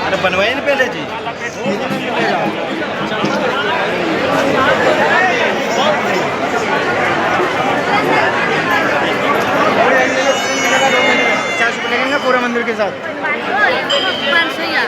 अरे बनवाई ना पहले जी। ₹50 लगेंगे पूरा मंदिर के साथ। 500 या